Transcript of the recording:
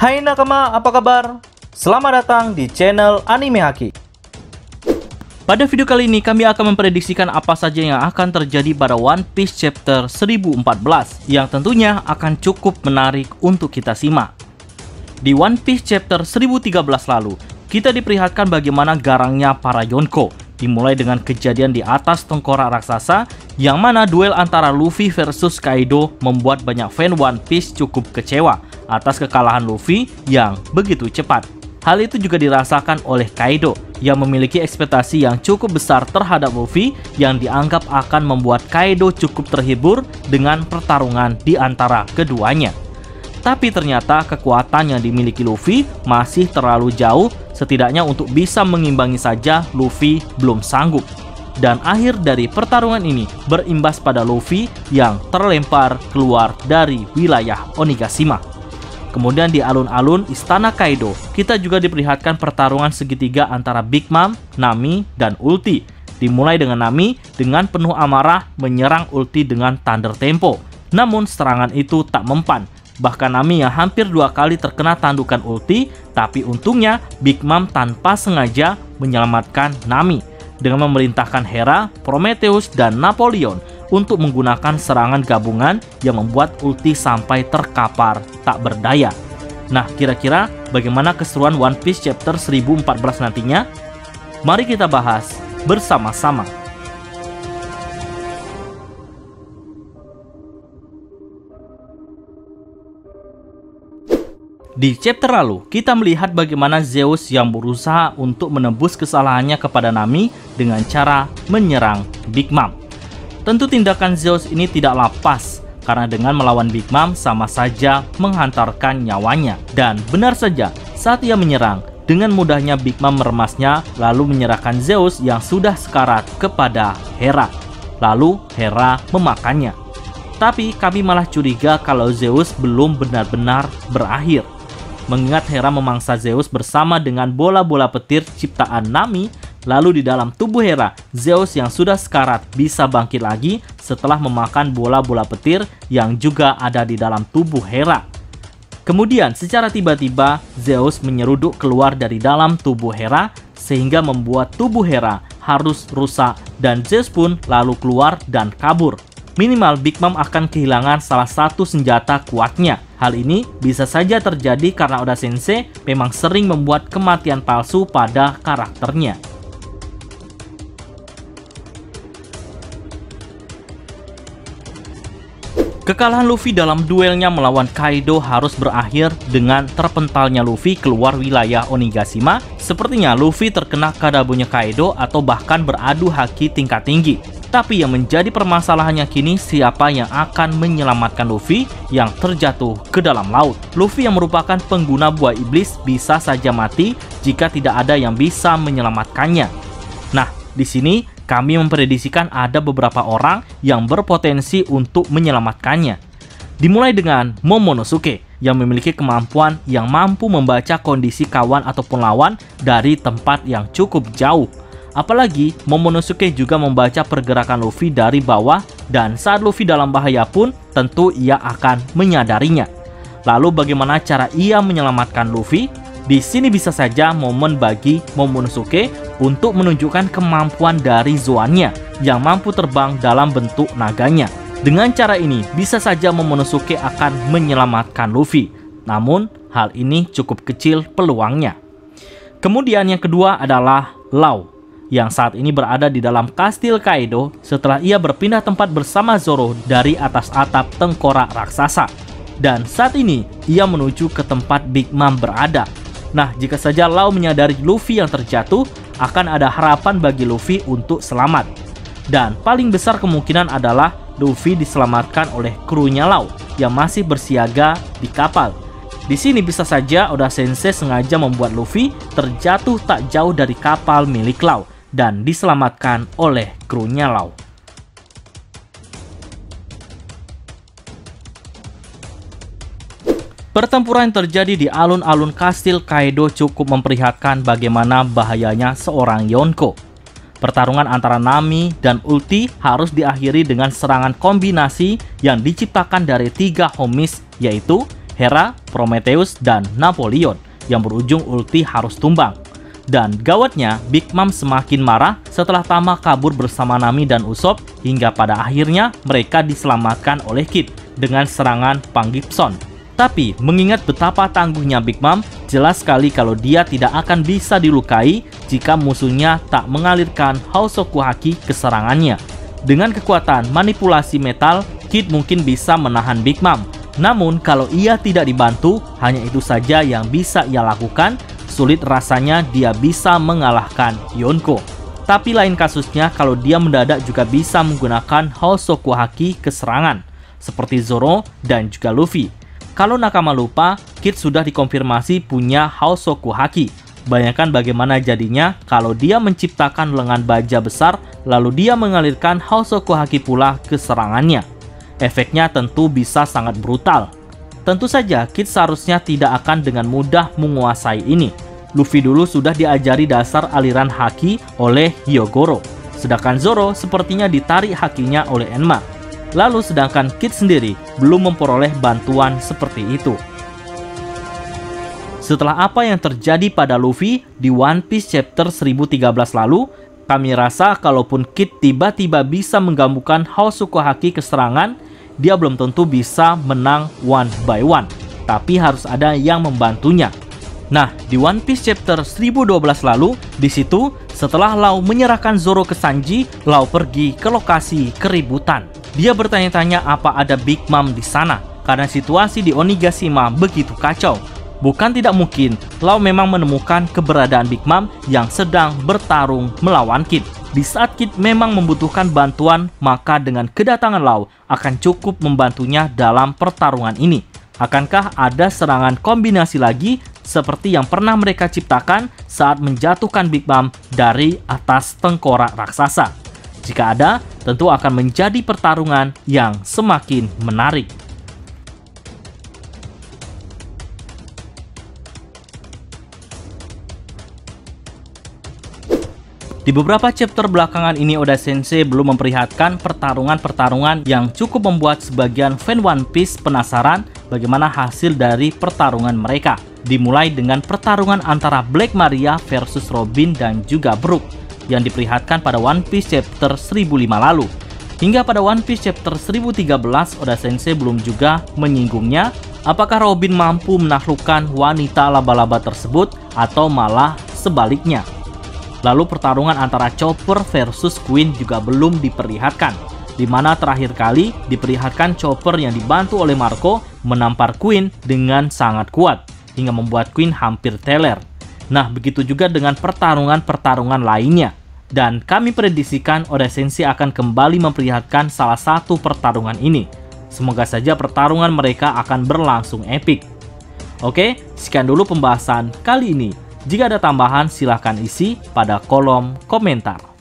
Hai nakama, apa kabar? Selamat datang di channel Anime Haki. Pada video kali ini kami akan memprediksikan apa saja yang akan terjadi pada One Piece chapter 1014 yang tentunya akan cukup menarik untuk kita simak. Di One Piece chapter 1013 lalu, kita diperlihatkan bagaimana garangnya para Yonko, dimulai dengan kejadian di atas tengkorak raksasa yang mana duel antara Luffy versus Kaido membuat banyak fan One Piece cukup kecewa atas kekalahan Luffy yang begitu cepat. Hal itu juga dirasakan oleh Kaido yang memiliki ekspektasi yang cukup besar terhadap Luffy yang dianggap akan membuat Kaido cukup terhibur dengan pertarungan di antara keduanya. Tapi ternyata kekuatan yang dimiliki Luffy masih terlalu jauh, setidaknya untuk bisa mengimbangi saja Luffy belum sanggup. Dan akhir dari pertarungan ini berimbas pada Luffy yang terlempar keluar dari wilayah Onigashima. Kemudian di alun-alun Istana Kaido, kita juga diperlihatkan pertarungan segitiga antara Big Mom, Nami, dan Ulti. Dimulai dengan Nami dengan penuh amarah menyerang Ulti dengan Thunder Tempo. Namun serangan itu tak mempan. Bahkan Nami yang hampir 2 kali terkena tandukan Ulti, tapi untungnya Big Mom tanpa sengaja menyelamatkan Nami dengan memerintahkan Hera, Prometheus, dan Napoleon untuk menggunakan serangan gabungan yang membuat Ulti sampai terkapar tak berdaya. Nah, kira-kira bagaimana keseruan One Piece chapter 1014 nantinya? Mari kita bahas bersama-sama. Di chapter lalu, kita melihat bagaimana Zeus yang berusaha untuk menebus kesalahannya kepada Nami dengan cara menyerang Big Mom. Tentu tindakan Zeus ini tidaklah pas, karena dengan melawan Big Mom sama saja menghantarkan nyawanya. Dan benar saja, saat ia menyerang, dengan mudahnya Big Mom meremasnya, lalu menyerahkan Zeus yang sudah sekarat kepada Hera. Lalu Hera memakannya. Tapi kami malah curiga kalau Zeus belum benar-benar berakhir. Mengingat Hera memangsa Zeus bersama dengan bola-bola petir ciptaan Nami, lalu di dalam tubuh Hera, Zeus yang sudah sekarat bisa bangkit lagi setelah memakan bola-bola petir yang juga ada di dalam tubuh Hera. Kemudian secara tiba-tiba Zeus menyeruduk keluar dari dalam tubuh Hera sehingga membuat tubuh Hera harus rusak dan Zeus pun lalu keluar dan kabur. Minimal Big Mom akan kehilangan salah satu senjata kuatnya. Hal ini bisa saja terjadi karena Oda Sensei memang sering membuat kematian palsu pada karakternya. Kekalahan Luffy dalam duelnya melawan Kaido harus berakhir dengan terpentalnya Luffy keluar wilayah Onigashima. Sepertinya Luffy terkena kadabunya Kaido atau bahkan beradu haki tingkat tinggi. Tapi yang menjadi permasalahannya kini siapa yang akan menyelamatkan Luffy yang terjatuh ke dalam laut. Luffy yang merupakan pengguna buah iblis bisa saja mati jika tidak ada yang bisa menyelamatkannya. Nah, di sini kami memprediksikan ada beberapa orang yang berpotensi untuk menyelamatkannya. Dimulai dengan Momonosuke yang memiliki kemampuan yang mampu membaca kondisi kawan ataupun lawan dari tempat yang cukup jauh. Apalagi Momonosuke juga membaca pergerakan Luffy dari bawah dan saat Luffy dalam bahaya pun tentu ia akan menyadarinya. Lalu bagaimana cara ia menyelamatkan Luffy? Di sini bisa saja momen bagi Momonosuke untuk menunjukkan kemampuan dari Zoannya yang mampu terbang dalam bentuk naganya. Dengan cara ini bisa saja Momonosuke akan menyelamatkan Luffy. Namun hal ini cukup kecil peluangnya. Kemudian yang kedua adalah Law yang saat ini berada di dalam kastil Kaido setelah ia berpindah tempat bersama Zoro dari atas atap tengkorak raksasa. Dan saat ini ia menuju ke tempat Big Mom berada. Nah, jika saja Law menyadari Luffy yang terjatuh, akan ada harapan bagi Luffy untuk selamat. Dan paling besar kemungkinan adalah Luffy diselamatkan oleh krunya Law yang masih bersiaga di kapal. Di sini bisa saja Oda Sensei sengaja membuat Luffy terjatuh tak jauh dari kapal milik Law dan diselamatkan oleh krunya Law. Pertempuran yang terjadi di alun-alun kastil Kaido cukup memperlihatkan bagaimana bahayanya seorang Yonko. Pertarungan antara Nami dan Ulti harus diakhiri dengan serangan kombinasi yang diciptakan dari 3 homies, yaitu Hera, Prometheus, dan Napoleon yang berujung ulti harus tumbang. Dan gawatnya, Big Mom semakin marah setelah Tama kabur bersama Nami dan Usopp hingga pada akhirnya mereka diselamatkan oleh Kid dengan serangan Panggipson. Tapi mengingat betapa tangguhnya Big Mom, jelas sekali kalau dia tidak akan bisa dilukai jika musuhnya tak mengalirkan Hosoku Haki ke serangannya. Dengan kekuatan manipulasi metal, Kid mungkin bisa menahan Big Mom. Namun kalau ia tidak dibantu, hanya itu saja yang bisa ia lakukan. Sulit rasanya dia bisa mengalahkan Yonko. Tapi lain kasusnya kalau dia mendadak juga bisa menggunakan Hosoku Haki ke serangan, seperti Zoro dan juga Luffy. Kalau nakama lupa, Kid sudah dikonfirmasi punya Hosoku Haki. Bayangkan bagaimana jadinya kalau dia menciptakan lengan baja besar, lalu dia mengalirkan Hosoku Haki pula ke serangannya. Efeknya tentu bisa sangat brutal. Tentu saja Kid seharusnya tidak akan dengan mudah menguasai ini. Luffy dulu sudah diajari dasar aliran haki oleh Hyogoro, sedangkan Zoro sepertinya ditarik hakinya oleh Enma. Lalu sedangkan Kid sendiri belum memperoleh bantuan seperti itu. Setelah apa yang terjadi pada Luffy di One Piece chapter 1013 lalu, kami rasa kalaupun Kid tiba-tiba bisa menggabungkan Hosoku Haki ke serangan, dia belum tentu bisa menang one by one, tapi harus ada yang membantunya. Nah, di One Piece chapter 1012 lalu, di situ setelah Law menyerahkan Zoro ke Sanji, Law pergi ke lokasi keributan. Dia bertanya-tanya apa ada Big Mom di sana, karena situasi di Onigashima begitu kacau. Bukan tidak mungkin, Law memang menemukan keberadaan Big Mom yang sedang bertarung melawan Kid. Di saat Kid memang membutuhkan bantuan, maka dengan kedatangan Law akan cukup membantunya dalam pertarungan ini. Akankah ada serangan kombinasi lagi seperti yang pernah mereka ciptakan saat menjatuhkan Big Mom dari atas tengkorak raksasa? Jika ada, tentu akan menjadi pertarungan yang semakin menarik. Di beberapa chapter belakangan ini, Oda Sensei belum memperlihatkan pertarungan-pertarungan yang cukup membuat sebagian fan One Piece penasaran bagaimana hasil dari pertarungan mereka. Dimulai dengan pertarungan antara Black Maria versus Robin dan juga Brook yang diperlihatkan pada One Piece chapter 1005 lalu. Hingga pada One Piece chapter 1013, Oda Sensei belum juga menyinggungnya apakah Robin mampu menaklukkan wanita laba-laba tersebut atau malah sebaliknya. Lalu pertarungan antara Chopper versus Queen juga belum diperlihatkan, di mana terakhir kali diperlihatkan Chopper yang dibantu oleh Marco menampar Queen dengan sangat kuat, hingga membuat Queen hampir teler. Nah, begitu juga dengan pertarungan-pertarungan lainnya. Dan kami prediksikan Oda Sensei akan kembali memperlihatkan salah satu pertarungan ini. Semoga saja pertarungan mereka akan berlangsung epik. Oke, sekian dulu pembahasan kali ini. Jika ada tambahan, silahkan isi pada kolom komentar.